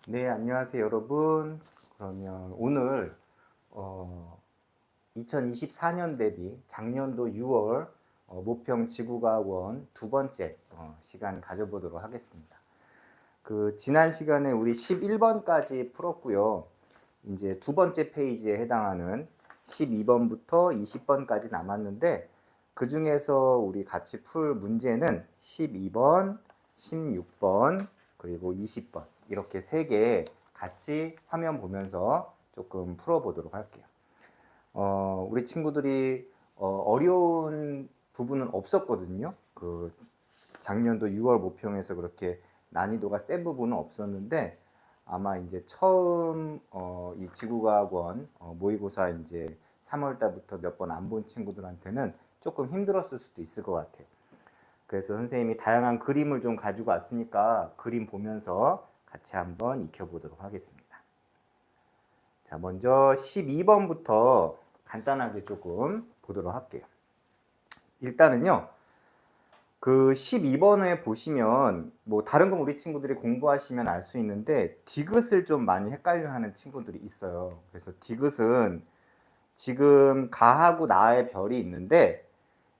네, 안녕하세요, 여러분. 그러면 오늘 2024년 대비 작년도 6월 모평 지구과학원 두 번째 시간 가져보도록 하겠습니다. 지난 시간에 우리 11번까지 풀었고요. 이제 두 번째 페이지에 해당하는 12번부터 20번까지 남았는데 그 중에서 우리 같이 풀 문제는 12번, 16번, 그리고 20번 이렇게 세 개 같이 화면 보면서 조금 풀어보도록 할게요. 우리 친구들이 어려운 부분은 없었거든요. 작년도 6월 모평에서 그렇게 난이도가 센 부분은 없었는데 아마 이제 처음 이 지구과학원 모의고사 이제 3월 달부터 몇 번 안 본 친구들한테는 조금 힘들었을 수도 있을 것 같아요. 그래서 선생님이 다양한 그림을 좀 가지고 왔으니까 그림 보면서 같이 한번 익혀보도록 하겠습니다. 자, 먼저 12번부터 간단하게 조금 보도록 할게요. 일단은요, 12번에 보시면 뭐 다른 건 우리 친구들이 공부하시면 알 수 있는데 디귿을 좀 많이 헷갈려 하는 친구들이 있어요. 그래서 디귿은 지금 가하고 나의 별이 있는데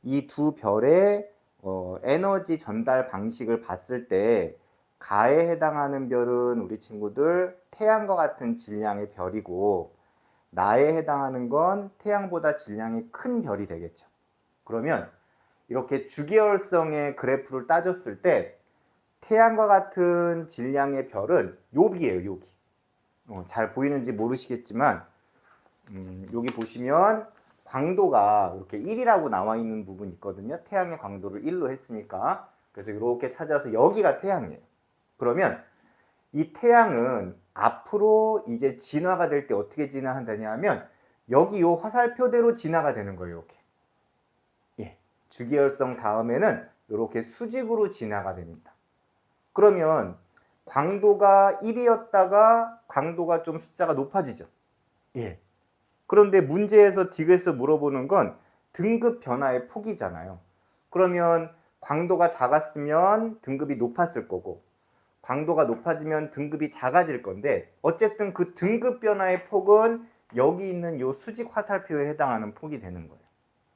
이 두 별의 에너지 전달 방식을 봤을 때 가에 해당하는 별은 우리 친구들 태양과 같은 질량의 별이고 나에 해당하는 건 태양보다 질량이 큰 별이 되겠죠. 그러면 이렇게 주계열성의 그래프를 따졌을 때 태양과 같은 질량의 별은 여기예요, 여기. 잘 보이는지 모르시겠지만 여기 보시면 광도가 이렇게 1이라고 나와 있는 부분이 있거든요. 태양의 광도를 1로 했으니까. 그래서 이렇게 찾아서 여기가 태양이에요. 그러면 이 태양은 앞으로 이제 진화가 될 때 어떻게 진화한다냐면 여기 요 화살표대로 진화가 되는 거예요. 이렇게. 예. 주기열성 다음에는 이렇게 수직으로 진화가 됩니다. 그러면 광도가 1이었다가 광도가 좀 숫자가 높아지죠. 예. 그런데 문제에서 디귿에서 물어보는 건 등급 변화의 폭이잖아요. 그러면 광도가 작았으면 등급이 높았을 거고 광도가 높아지면 등급이 작아질 건데 어쨌든 그 등급 변화의 폭은 여기 있는 요 수직 화살표에 해당하는 폭이 되는 거예요.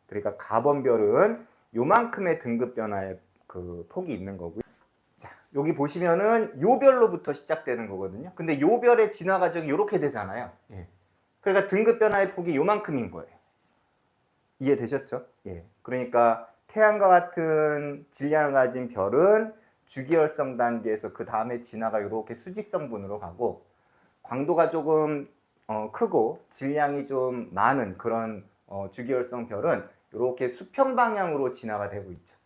그러니까 가번별은 요만큼의 등급 변화의 폭이 있는 거고요. 자, 여기 보시면은 요 별로부터 시작되는 거거든요. 근데 요 별의 진화 과정이 이렇게 되잖아요. 예. 그러니까 등급 변화의 폭이 요만큼인 거예요. 이해되셨죠? 예. 그러니까 태양과 같은 질량을 가진 별은 주기열성 단계에서 그 다음에 진화가 이렇게 수직성분으로 가고 광도가 조금 크고 질량이 좀 많은 그런 주기열성 별은 이렇게 수평 방향으로 진화가 되고 있죠.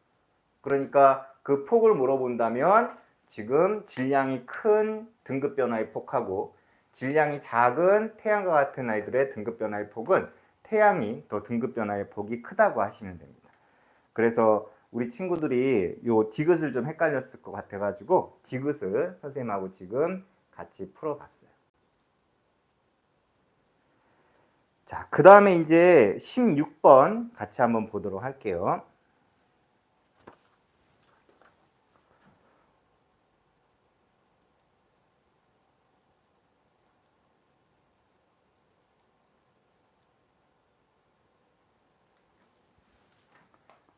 그러니까 그 폭을 물어본다면 지금 질량이 큰 등급 변화의 폭하고 질량이 작은 태양과 같은 아이들의 등급 변화의 폭은 태양이 더 등급 변화의 폭이 크다고 하시면 됩니다. 그래서 우리 친구들이 요 디귿을 좀 헷갈렸을 것 같아가지고 디귿을 선생님하고 지금 같이 풀어봤어요. 자, 그 다음에 이제 16번 같이 한번 보도록 할게요.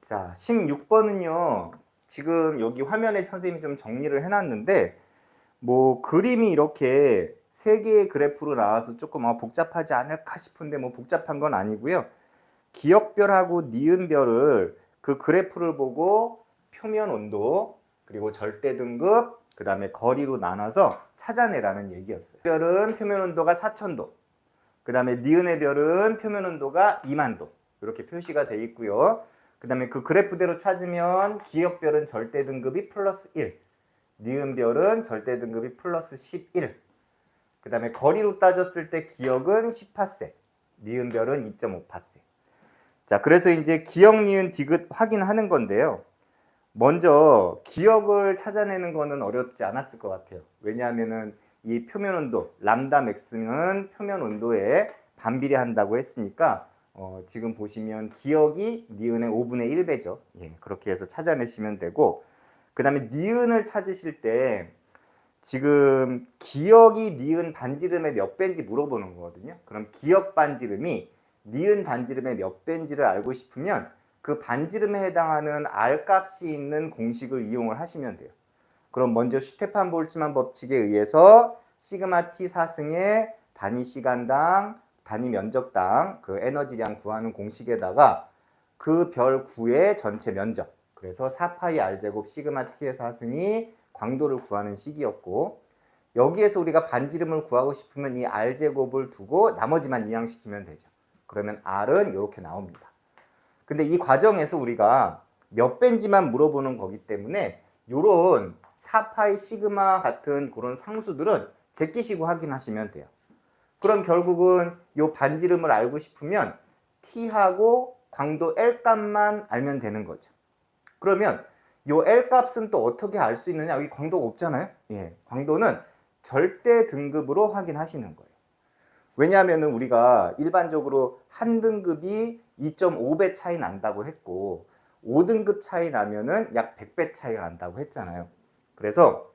자, 16번은요. 지금 여기 화면에 선생님이 좀 정리를 해놨는데 뭐 그림이 이렇게 세 개의 그래프로 나와서 조금 복잡하지 않을까 싶은데 뭐 복잡한 건 아니고요. 기역별하고 니은별을 그 그래프를 보고 표면 온도 그리고 절대 등급 그 다음에 거리로 나눠서 찾아내라는 얘기였어요. 별은 표면 온도가 4000도 그 다음에 니은의 별은 표면 온도가 2만도 이렇게 표시가 되어 있고요. 그 다음에 그 그래프대로 찾으면 기역별은 절대 등급이 플러스 1 니은별은 절대 등급이 플러스 11 그 다음에 거리로 따졌을 때 기역은 10파세 니은별은 2.5파세. 자, 그래서 이제 기역, 니은, 디귿 확인하는 건데요. 먼저 기역을 찾아내는 거는 어렵지 않았을 것 같아요. 왜냐하면은 이 표면 온도 람다 맥스는 표면 온도에 반비례한다고 했으니까 지금 보시면 기역이 니은의 5분의 1배죠. 예, 그렇게 해서 찾아내시면 되고 그 다음에 니은을 찾으실 때 지금 기역이 니은 반지름의 몇 배인지 물어보는 거거든요. 그럼 기역 반지름이 니은 반지름의 몇 배인지를 알고 싶으면 그 반지름에 해당하는 R 값이 있는 공식을 이용을 하시면 돼요. 그럼 먼저 슈테판 볼츠만 법칙에 의해서 시그마 T 사승의 단위 시간당 단위 면적당 그 에너지량 구하는 공식에다가 그 별 9의 전체 면적, 그래서 4파이 R제곱 시그마 T의 사승이 광도를 구하는 식이었고, 여기에서 우리가 반지름을 구하고 싶으면 이 R제곱을 두고 나머지만 이항시키면 되죠. 그러면 R은 이렇게 나옵니다. 근데 이 과정에서 우리가 몇 배인지만 물어보는 거기 때문에 요런 4파이 시그마 같은 그런 상수들은 제끼시고 확인하시면 돼요. 그럼 결국은 요 반지름을 알고 싶으면 T하고 광도 L 값만 알면 되는 거죠. 그러면 요 L 값은 또 어떻게 알 수 있느냐? 여기 광도가 없잖아요. 예, 광도는 절대 등급으로 확인하시는 거예요. 왜냐하면 우리가 일반적으로 한 등급이 2.5배 차이 난다고 했고 5등급 차이 나면은 약 100배 차이가 난다고 했잖아요. 그래서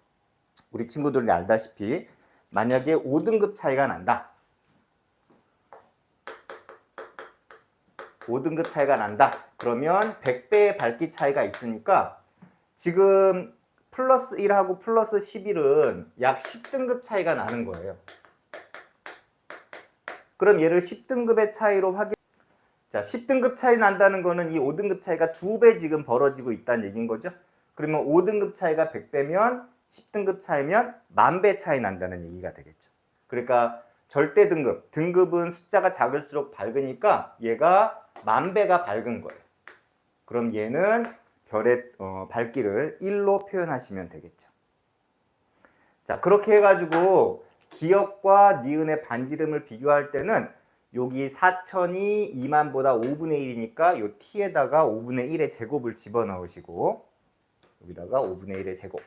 우리 친구들이 알다시피 만약에 5등급 차이가 난다. 5등급 차이가 난다. 그러면 100배의 밝기 차이가 있으니까 지금 플러스 1하고 플러스 11은 약 10등급 차이가 나는 거예요. 그럼 얘를 10등급의 차이로 확인. 자, 10등급 차이 난다는 거는 이 5등급 차이가 2배 지금 벌어지고 있다는 얘기인 거죠. 그러면 5등급 차이가 100배면 10등급 차이면 10,000배 차이 난다는 얘기가 되겠죠. 그러니까 절대 등급, 등급은 숫자가 작을수록 밝으니까 얘가 10,000배가 밝은 거예요. 그럼 얘는 별의 밝기를 1로 표현하시면 되겠죠. 자, 그렇게 해가지고 기역과 니은의 반지름을 비교할 때는 여기 4천이 2만보다 5분의 1이니까 요 t에다가 5분의 1의 제곱을 집어넣으시고 여기다가 5분의 1의 제곱.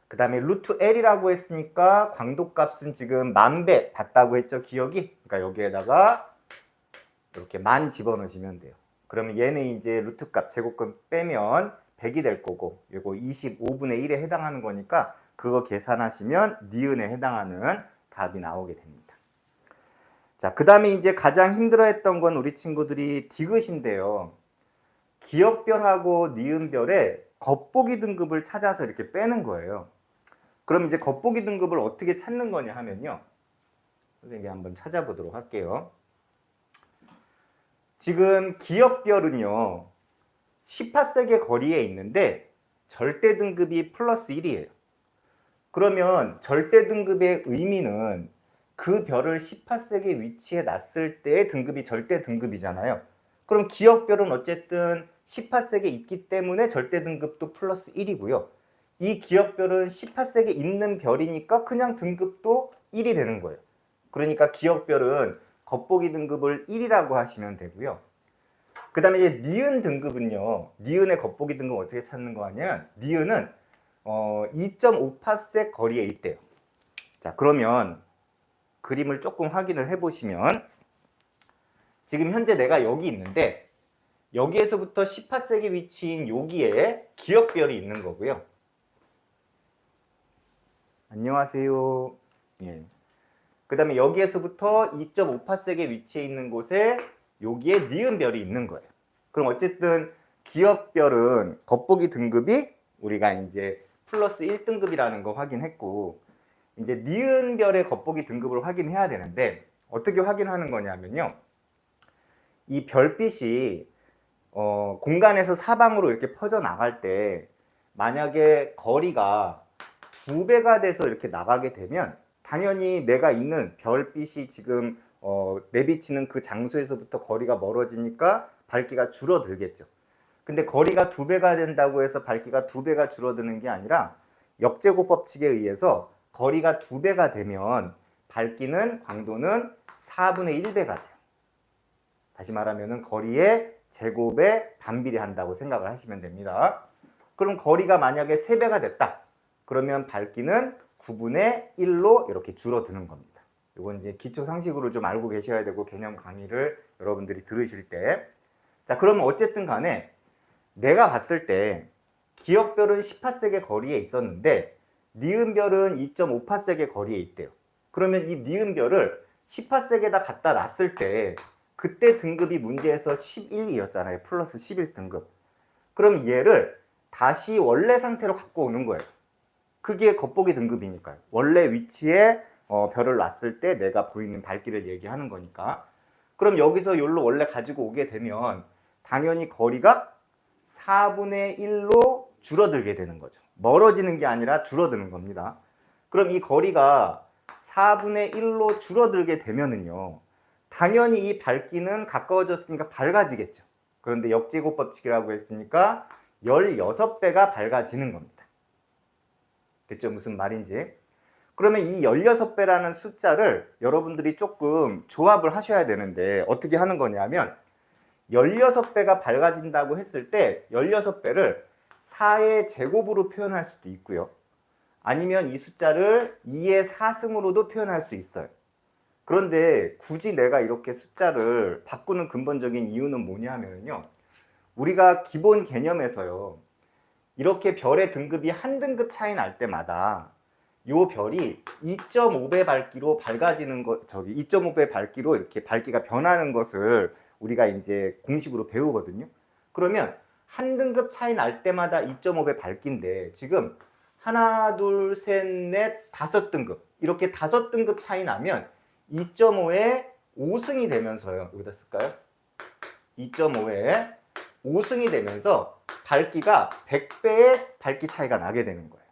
그 다음에 루트 L이라고 했으니까 광도값은 지금 10,000배 봤다고 했죠, 기역이. 그러니까 여기에다가 이렇게 10,000 집어넣으시면 돼요. 그러면 얘는 이제 루트값, 제곱값 빼면 100이 될 거고 이거 25분의 1에 해당하는 거니까 그거 계산하시면 니은에 해당하는 답이 나오게 됩니다. 자, 그 다음에 이제 가장 힘들어했던 건 우리 친구들이 디귿인데요. 기역별하고 니은별의 겉보기 등급을 찾아서 이렇게 빼는 거예요. 그럼 이제 겉보기 등급을 어떻게 찾는 거냐 하면요. 선생님이 한번 찾아보도록 할게요. 지금 기역별은요. 10파섹의 거리에 있는데 절대 등급이 플러스 1이에요. 그러면 절대 등급의 의미는 그 별을 10파섹의 위치에 놨을 때의 등급이 절대 등급이잖아요. 그럼 기역별은 어쨌든 10파섹에 있기 때문에 절대 등급도 플러스 1이고요. 이 기역별은 10파섹에 있는 별이니까 그냥 등급도 1이 되는 거예요. 그러니까 기역별은 겉보기 등급을 1이라고 하시면 되고요. 그 다음에 이제 니은 등급은요. 니은의 겉보기 등급 어떻게 찾는 거 하냐면 니은은 2.5파섹 거리에 있대요. 자, 그러면 그림을 조금 확인을 해보시면 지금 현재 내가 여기 있는데 여기에서부터 10파섹의 위치인 여기에 기역별이 있는 거고요. 안녕하세요. 예. 그 다음에 여기에서부터 2.5파섹의 위치에 있는 곳에 여기에 니은별이 있는 거예요. 그럼 어쨌든 기역별은 겉보기 등급이 우리가 이제 플러스 1등급이라는 거 확인했고 이제 니은별의 겉보기 등급을 확인해야 되는데 어떻게 확인하는 거냐면요. 이 별빛이 공간에서 사방으로 이렇게 퍼져 나갈 때 만약에 거리가 2배가 돼서 이렇게 나가게 되면 당연히 내가 있는 별빛이 지금 내비치는 그 장소에서부터 거리가 멀어지니까 밝기가 줄어들겠죠. 근데 거리가 2배가 된다고 해서 밝기가 2배가 줄어드는 게 아니라 역제곱 법칙에 의해서 거리가 2배가 되면 밝기는 광도는 4분의 1배가 돼요. 다시 말하면 거리의 제곱에 반비례한다고 생각을 하시면 됩니다. 그럼 거리가 만약에 3배가 됐다. 그러면 밝기는 9분의 1로 이렇게 줄어드는 겁니다. 이건 이제 기초 상식으로 좀 알고 계셔야 되고 개념 강의를 여러분들이 들으실 때. 자, 그러면 어쨌든 간에 내가 봤을 때 기역별은 10파섹의 거리에 있었는데 니은별은 2.5파섹의 거리에 있대요. 그러면 이 니은별을 10파섹에다 갖다 놨을 때 그때 등급이 문제에서 11이었잖아요. 플러스 11등급. 그럼 얘를 다시 원래 상태로 갖고 오는 거예요. 그게 겉보기 등급이니까요. 원래 위치에 별을 놨을 때 내가 보이는 밝기를 얘기하는 거니까. 그럼 여기서 여기로 원래 가지고 오게 되면 당연히 거리가 4분의 1로 줄어들게 되는 거죠. 멀어지는 게 아니라 줄어드는 겁니다. 그럼 이 거리가 4분의 1로 줄어들게 되면은요, 당연히 이 밝기는 가까워졌으니까 밝아지겠죠. 그런데 역제곱 법칙이라고 했으니까 16배가 밝아지는 겁니다. 됐죠? 무슨 말인지. 그러면 이 16배라는 숫자를 여러분들이 조금 조합을 하셔야 되는데 어떻게 하는 거냐면 16배가 밝아진다고 했을 때 16배를 4의 제곱으로 표현할 수도 있고요. 아니면 이 숫자를 2의 4승으로도 표현할 수 있어요. 그런데 굳이 내가 이렇게 숫자를 바꾸는 근본적인 이유는 뭐냐면요. 우리가 기본 개념에서요. 이렇게 별의 등급이 한 등급 차이 날 때마다 요 별이 2.5배 밝기로 밝아지는 것, 2.5배 밝기로 이렇게 밝기가 변하는 것을 우리가 이제 공식으로 배우거든요. 그러면 한 등급 차이 날 때마다 2.5배 밝기인데 지금 하나, 둘, 셋, 넷, 5등급 이렇게 5등급 차이 나면 2.5에 5승이 되면서요. 여기다 쓸까요? 2.5에 5승이 되면서 밝기가 100배의 밝기 차이가 나게 되는 거예요.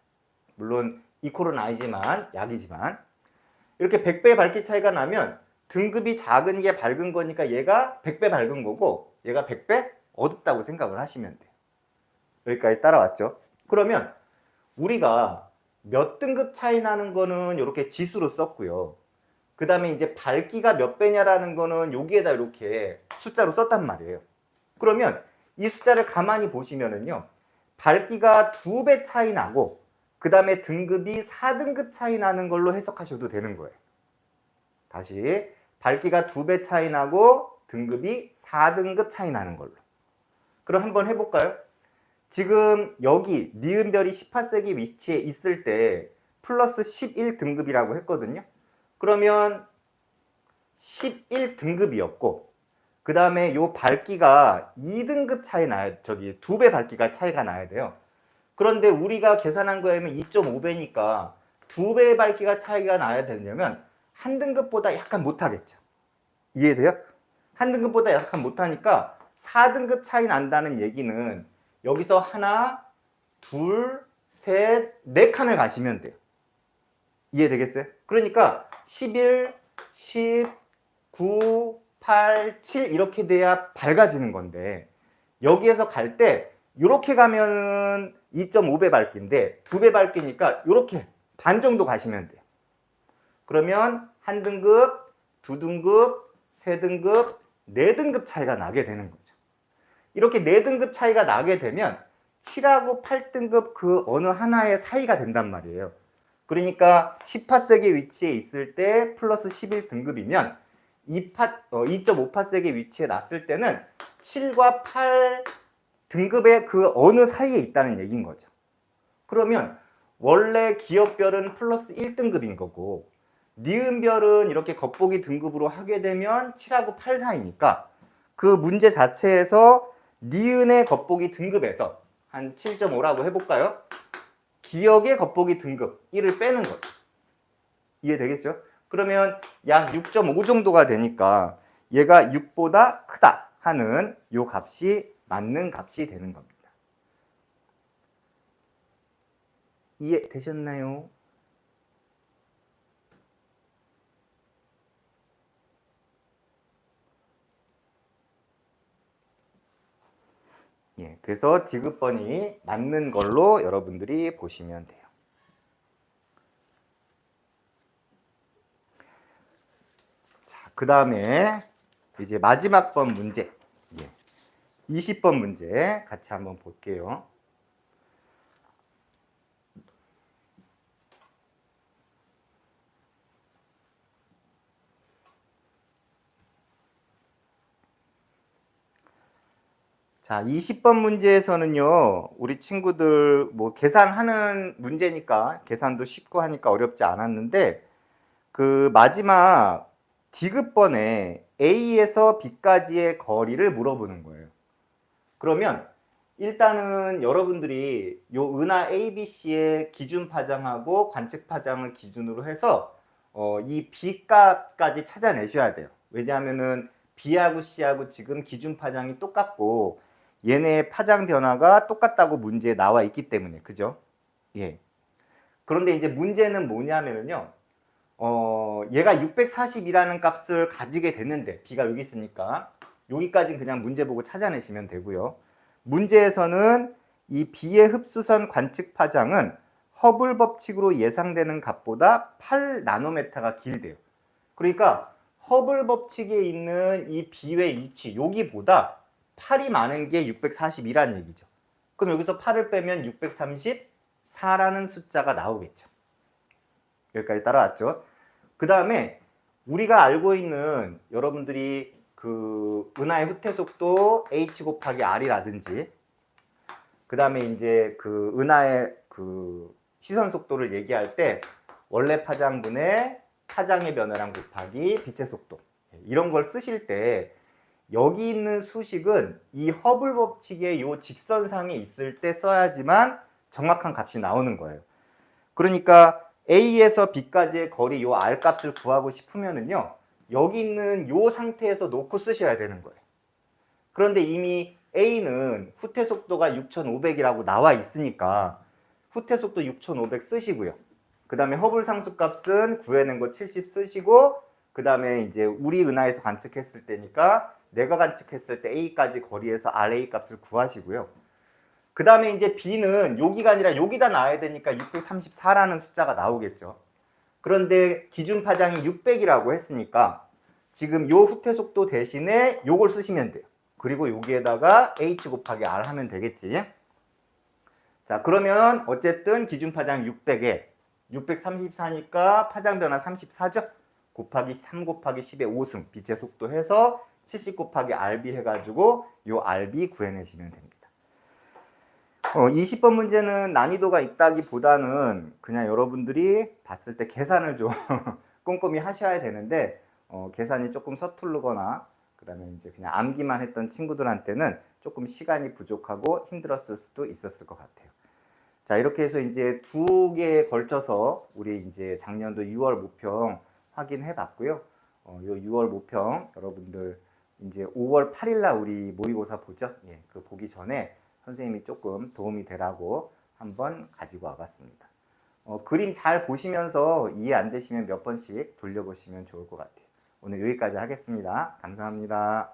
물론 이퀄은 아니지만 약이지만 이렇게 100배의 밝기 차이가 나면 등급이 작은 게 밝은 거니까 얘가 100배 밝은 거고 얘가 100배 어둡다고 생각을 하시면 돼요. 여기까지 따라왔죠? 그러면 우리가 몇 등급 차이 나는 거는 이렇게 지수로 썼고요. 그 다음에 이제 밝기가 몇 배냐라는 거는 여기에다 이렇게 숫자로 썼단 말이에요. 그러면 이 숫자를 가만히 보시면은요. 밝기가 2배 차이 나고 그 다음에 등급이 4등급 차이 나는 걸로 해석하셔도 되는 거예요. 다시 밝기가 2배 차이 나고 등급이 4등급 차이 나는 걸로. 그럼 한번 해볼까요? 지금 여기 니은별이 18세기 위치에 있을 때 플러스 11등급이라고 했거든요. 그러면 11등급이었고 그 다음에 요 밝기가 2등급 차이 나야, 2배 밝기가 차이가 나야 돼요. 그런데 우리가 계산한 거에 하면 2.5배니까 2배의 밝기가 차이가 나야 되려면 한 등급보다 약간 못하겠죠. 이해돼요? 한 등급보다 약간 못하니까 4등급 차이 난다는 얘기는 여기서 하나, 둘, 셋, 4칸을 가시면 돼요. 이해되겠어요? 그러니까 11, 10, 9, 8, 7 이렇게 돼야 밝아지는 건데 여기에서 갈 때 이렇게 가면 2.5배 밝기인데 2배 밝기니까 이렇게 반 정도 가시면 돼요. 그러면 한 등급, 2등급, 3등급, 4등급 차이가 나게 되는 거죠. 이렇게 4등급 차이가 나게 되면 7하고 8등급 그 어느 하나의 사이가 된단 말이에요. 그러니까 18세기 위치에 있을 때 플러스 11등급이면 2.5파섹의 위치에 놨을 때는 7과 8 등급의 그 어느 사이에 있다는 얘기인 거죠. 그러면 원래 기억별은 플러스 1등급인 거고 니은별은 이렇게 겉보기 등급으로 하게 되면 7하고 8 사이니까 그 문제 자체에서 니은의 겉보기 등급에서 한 7.5라고 해볼까요? 기억의 겉보기 등급 1을 빼는 거죠. 이해되겠죠? 그러면 약 6.5 정도가 되니까 얘가 6보다 크다 하는 이 값이 맞는 값이 되는 겁니다. 이해되셨나요? 예, 그래서 디귿번이 맞는 걸로 여러분들이 보시면 돼요. 자, 그 다음에 이제 마지막 번 문제, 20번 문제 같이 한번 볼게요. 자, 20번 문제에서는요, 우리 친구들 뭐 계산하는 문제니까 계산도 쉽고 하니까 어렵지 않았는데, 그 마지막 디귿번에 A에서 B까지의 거리를 물어보는 거예요. 그러면 일단은 여러분들이 요 은하 ABC의 기준 파장하고 관측 파장을 기준으로 해서 이 B 값까지 찾아내셔야 돼요. 왜냐하면은 B하고 C하고 지금 기준 파장이 똑같고 얘네의 파장 변화가 똑같다고 문제에 나와 있기 때문에, 그죠? 예. 그런데 이제 문제는 뭐냐면은요, 얘가 640이라는 값을 가지게 됐는데, B가 여기 있으니까, 여기까지는 그냥 문제 보고 찾아내시면 되고요. 문제에서는 이 B의 흡수선 관측 파장은 허블 법칙으로 예상되는 값보다 8나노메타가 길대요. 그러니까 허블 법칙에 있는 이 B의 위치, 여기보다 8이 많은 게 640이라는 얘기죠. 그럼 여기서 8을 빼면 634라는 숫자가 나오겠죠. 여기까지 따라왔죠. 그 다음에 우리가 알고 있는 여러분들이 그 은하의 후퇴 속도 h 곱하기 r이라든지 그 다음에 이제 그 은하의 그 시선 속도를 얘기할 때 원래 파장분의 파장의 변화량 곱하기 빛의 속도 이런 걸 쓰실 때 여기 있는 수식은 이 허블 법칙의 요 직선상에 있을 때 써야지만 정확한 값이 나오는 거예요. 그러니까 A에서 B까지의 거리 요 R 값을 구하고 싶으면은요. 여기 있는 요 상태에서 놓고 쓰셔야 되는 거예요. 그런데 이미 A는 후퇴 속도가 6,500이라고 나와 있으니까 후퇴 속도 6,500 쓰시고요. 그 다음에 허블 상수 값은 구해낸 거 70 쓰시고 그 다음에 이제 우리 은하에서 관측했을 때니까 내가 관측했을 때 A까지 거리에서 RA 값을 구하시고요. 그 다음에 이제 B는 여기가 아니라 여기다 놔야 되니까 634라는 숫자가 나오겠죠. 그런데 기준 파장이 600이라고 했으니까 지금 요 후퇴 속도 대신에 요걸 쓰시면 돼요. 그리고 여기에다가 H 곱하기 R 하면 되겠지. 자, 그러면 어쨌든 기준 파장 600에 634니까 파장 변화 34죠? 곱하기 3 곱하기 10의 5승 빛의 속도 해서 70 곱하기 RB 해가지고 요 RB 구해내시면 됩니다. 20번 문제는 난이도가 있다기보다는 그냥 여러분들이 봤을 때 계산을 좀 꼼꼼히 하셔야 되는데 계산이 조금 서투르거나 그 다음에 이제 그냥 암기만 했던 친구들한테는 조금 시간이 부족하고 힘들었을 수도 있었을 것 같아요. 자, 이렇게 해서 이제 두 개에 걸쳐서 우리 이제 작년도 6월 모평 확인해 봤고요. 요 6월 모평 여러분들 이제 5월 8일 날 우리 모의고사 보죠. 예, 그 보기 전에 선생님이 조금 도움이 되라고 한번 가지고 와봤습니다. 그림 잘 보시면서 이해 안 되시면 몇 번씩 돌려보시면 좋을 것 같아요. 오늘 여기까지 하겠습니다. 감사합니다.